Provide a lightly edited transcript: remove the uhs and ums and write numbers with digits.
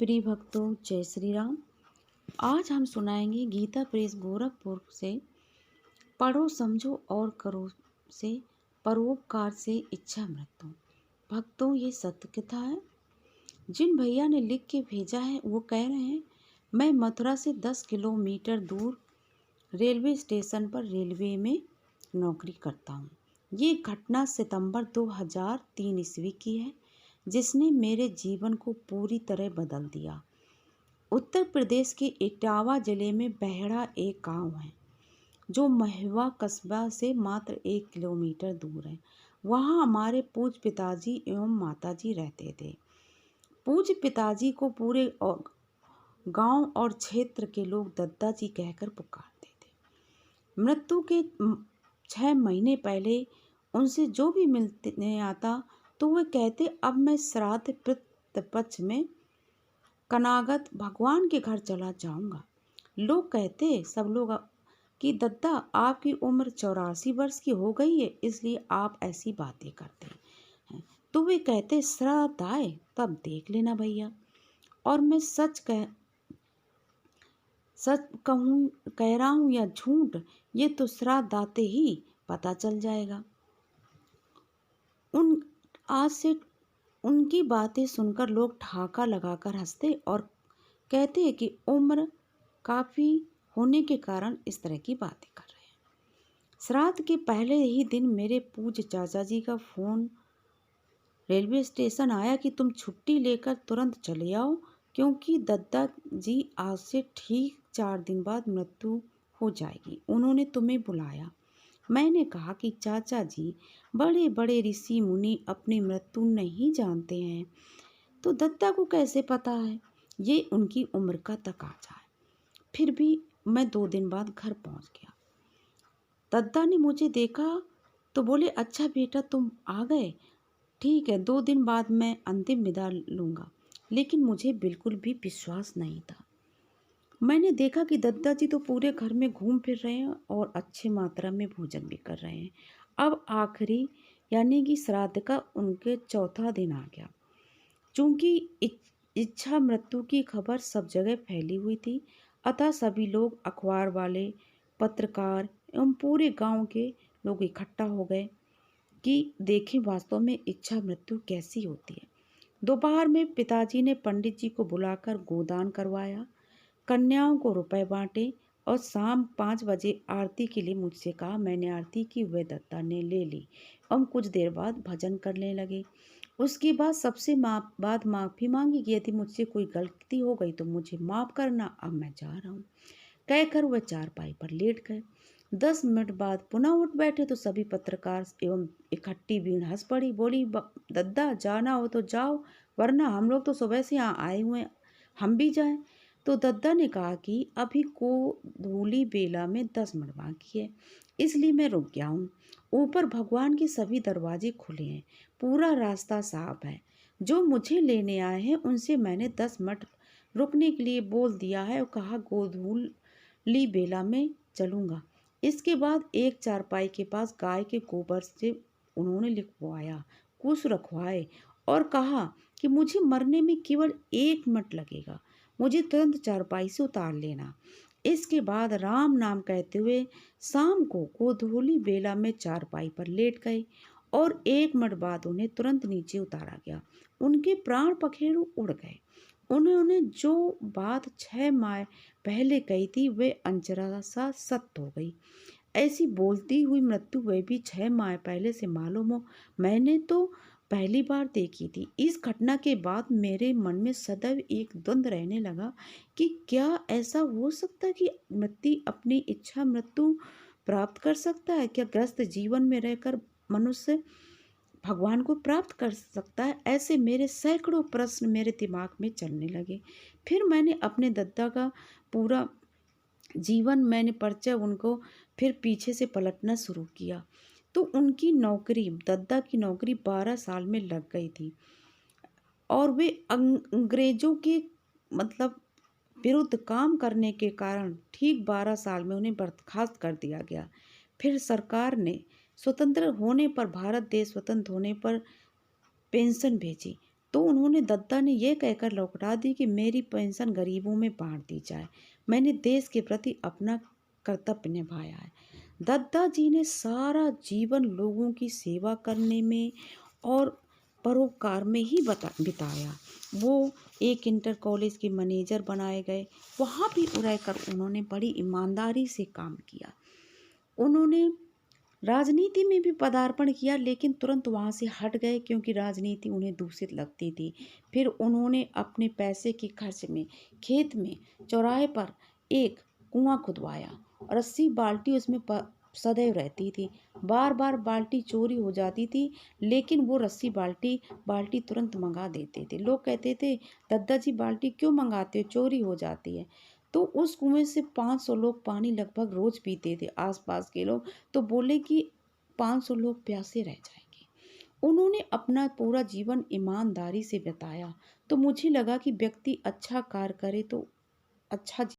प्रिय भक्तों, जय श्री राम। आज हम सुनाएंगे गीता प्रेस गोरखपुर से पढ़ो समझो और करो से परोपकार से इच्छा मृत्यु। भक्तों, ये सत्य कथा है। जिन भैया ने लिख के भेजा है वो कह रहे हैं, मैं मथुरा से 10 किलोमीटर दूर रेलवे स्टेशन पर रेलवे में नौकरी करता हूँ। ये घटना सितंबर 2003 ईस्वी की है, जिसने मेरे जीवन को पूरी तरह बदल दिया। उत्तर प्रदेश के इटावा जिले में बहड़ा एक गांव है जो महवा कस्बा से मात्र 1 किलोमीटर दूर है। वहाँ हमारे पूज्य पिताजी एवं माताजी रहते थे। पूज्य पिताजी को पूरे गांव और क्षेत्र के लोग दद्दा जी कहकर पुकारते थे। मृत्यु के 6 महीने पहले उनसे जो भी मिलने आता तो वे कहते, अब मैं श्राद्ध पितृपक्ष में कनागत भगवान के घर चला जाऊंगा। लोग कहते सब लोग कि दद्दा, आपकी उम्र 84 वर्ष की हो गई है, इसलिए आप ऐसी बातें करते हैं। तो वे कहते, श्राद्ध आए तब देख लेना भैया। और मैं सच कह रहा हूँ या झूठ, ये तो श्राद्ध आते ही पता चल जाएगा। आज से उनकी बातें सुनकर लोग ठहाका लगाकर हंसते और कहते हैं कि उम्र काफ़ी होने के कारण इस तरह की बातें कर रहे हैं। श्राद्ध के पहले ही दिन मेरे पूज्य चाचा जी का फ़ोन रेलवे स्टेशन आया कि तुम छुट्टी लेकर तुरंत चले आओ, क्योंकि दद्दा जी आज से ठीक 4 दिन बाद मृत्यु हो जाएगी। उन्होंने तुम्हें बुलाया। मैंने कहा कि चाचा जी, बड़े बड़े ऋषि मुनि अपनी मृत्यु नहीं जानते हैं, तो दद्दा को कैसे पता है? ये उनकी उम्र का तकाजा है। फिर भी मैं 2 दिन बाद घर पहुंच गया। दद्दा ने मुझे देखा तो बोले, अच्छा बेटा तुम आ गए, ठीक है 2 दिन बाद मैं अंतिम विदा लूँगा। लेकिन मुझे बिल्कुल भी विश्वास नहीं था। मैंने देखा कि दद्दा जी तो पूरे घर में घूम फिर रहे हैं और अच्छी मात्रा में भोजन भी कर रहे हैं। अब आखिरी यानी कि श्राद्ध का उनके 4था दिन आ गया। चूँकि इच्छा मृत्यु की खबर सब जगह फैली हुई थी, अतः सभी लोग, अखबार वाले, पत्रकार एवं पूरे गांव के लोग इकट्ठा हो गए कि देखें वास्तव में इच्छा मृत्यु कैसी होती है। दोपहर में पिताजी ने पंडित जी को बुलाकर गोदान करवाया, कन्याओं को रुपए बांटे और शाम 5 बजे आरती के लिए मुझसे कहा। मैंने आरती की, वे दत्ता ने ले ली। हम कुछ देर बाद भजन करने लगे। उसके बाद सबसे माफ़ी मांगी कि यदि मुझसे कोई गलती हो गई तो मुझे माफ़ करना, अब मैं जा रहा हूँ कहकर वह चारपाई पर लेट गए। 10 मिनट बाद पुनः उठ बैठे तो सभी पत्रकार एवं इकट्ठी भीड़ हंस पड़ी। बोली, दद्दा जाना हो तो जाओ, वरना हम लोग तो सुबह से यहाँ आए हुए हैं, हम भी जाएं। तो दद्दा ने कहा कि अभी को धूली बेला में 10 मिनट बाकी है, इसलिए मैं रुक गया हूँ। ऊपर भगवान के सभी दरवाजे खुले हैं, पूरा रास्ता साफ है। जो मुझे लेने आए हैं उनसे मैंने 10 मिनट रुकने के लिए बोल दिया है और कहा गोधूली बेला में चलूँगा। इसके बाद एक चारपाई के पास गाय के गोबर से उन्होंने लिखवाया, कुछ रखवाए और कहा कि मुझे मरने में केवल 1 मिनट लगेगा, मुझे तुरंत चारपाई से उतार लेना। इसके बाद राम नाम कहते हुए शाम को गोधूली बेला में चारपाई पर लेट गए और 1 मिनट बाद उन्हें तुरंत नीचे उतारा गया। उनके प्राण पखेरु उड़ गए। उन्होंने जो बात 6 माह पहले कही थी वे अंचरा सा सत्य हो गई। ऐसी बोलती हुई मृत्यु वे भी 6 माह पहले से मालूम हो, मैंने तो पहली बार देखी थी। इस घटना के बाद मेरे मन में सदैव एक द्वंद्व रहने लगा कि क्या ऐसा हो सकता है कि व्यक्ति अपनी इच्छा मृत्यु प्राप्त कर सकता है? क्या ग्रस्त जीवन में रहकर मनुष्य भगवान को प्राप्त कर सकता है? ऐसे मेरे सैकड़ों प्रश्न मेरे दिमाग में चलने लगे। फिर मैंने अपने दद्दा का पूरा जीवन मैंने परिचय उनको फिर पीछे से पलटना शुरू किया। तो उनकी नौकरी, दद्दा की नौकरी 12 साल में लग गई थी और वे अंग्रेजों के विरुद्ध काम करने के कारण ठीक 12 साल में उन्हें बर्खास्त कर दिया गया। फिर सरकार ने स्वतंत्र होने पर, भारत देश स्वतंत्र होने पर पेंशन भेजी। तो उन्होंने दद्दा ने यह कहकर लौटा दी कि मेरी पेंशन गरीबों में बांट दी जाए। मैंने देश के प्रति अपना कर्तव्य निभाया है। दद्दा जी ने सारा जीवन लोगों की सेवा करने में और परोपकार में ही बिताया। वो एक इंटर कॉलेज के मैनेजर बनाए गए। वहाँ भी रहकर उन्होंने बड़ी ईमानदारी से काम किया। उन्होंने राजनीति में भी पदार्पण किया, लेकिन तुरंत वहाँ से हट गए क्योंकि राजनीति उन्हें दूषित लगती थी। फिर उन्होंने अपने पैसे के खर्च में खेत में चौराहे पर एक कुआं खुदवाया और 80 बाल्टी उसमें सदैव रहती थी। बार बार बाल्टी चोरी हो जाती थी, लेकिन वो रस्सी बाल्टी तुरंत मंगा देते थे। लोग कहते थे, दद्दा जी बाल्टी क्यों मंगाते हो, चोरी हो जाती है। तो उस कुएं से 500 लोग पानी लगभग रोज पीते थे, आसपास के लोग। तो बोले कि 500 लोग प्यासे रह जाएंगे। उन्होंने अपना पूरा जीवन ईमानदारी से बिताया। तो मुझे लगा कि व्यक्ति अच्छा कार्य करे तो अच्छा